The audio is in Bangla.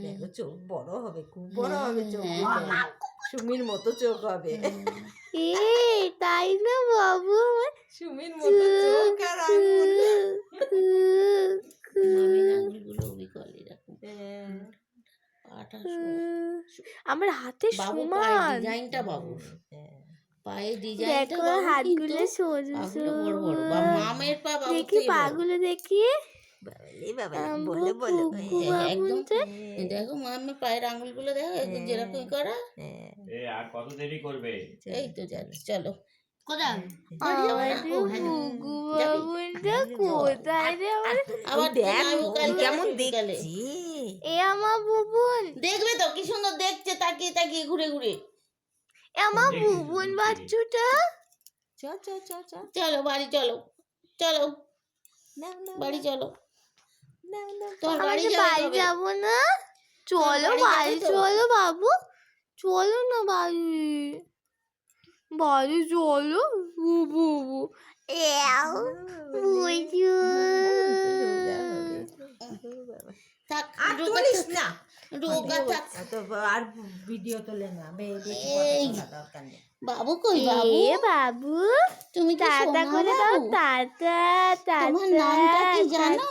দেখো চোখ বড় হবে, খুব বড় হবে চোখ, সুমির মতো চোখ হবে। তাই না বাবু? সুমির মতো চোখ আর আঙুল। আমার হাতে সমান ডিজাইনটা বাবুর, পায়ের ডিজাইনটা দেখো, হাতগুলো সরু সরু। মামের পা বাবু, দেখি পাগুলো দেখি। বলে বলে একদম দেখো মামের পায়ের আঙুলগুলো দেখো একদম যেরকম করা। আর কত দেরি করবে? এই তো চলো কোথায় আবার কেমন দেখছি। এ আমার বুবুন, দেখবে তো কি সুন্দর দেখছে, তাকিয়ে তাকিয়ে ঘুরে ঘুরে। আমার বুবুন বাচ্চুটা। চলো বাড়ি চলো, চলো বাড়ি চলো। তোমার বাড়ি যাবো না? চলো বাড়ি চলো বাবু, চলো না বাড়ি, বাড়ি চলো বুবু। আর ভিডিও তোলে না বাবু, কই বাবু? বাবু তুমি টাটা করে দাও, টাটা টাটা। তোমার নামটা কি জানো?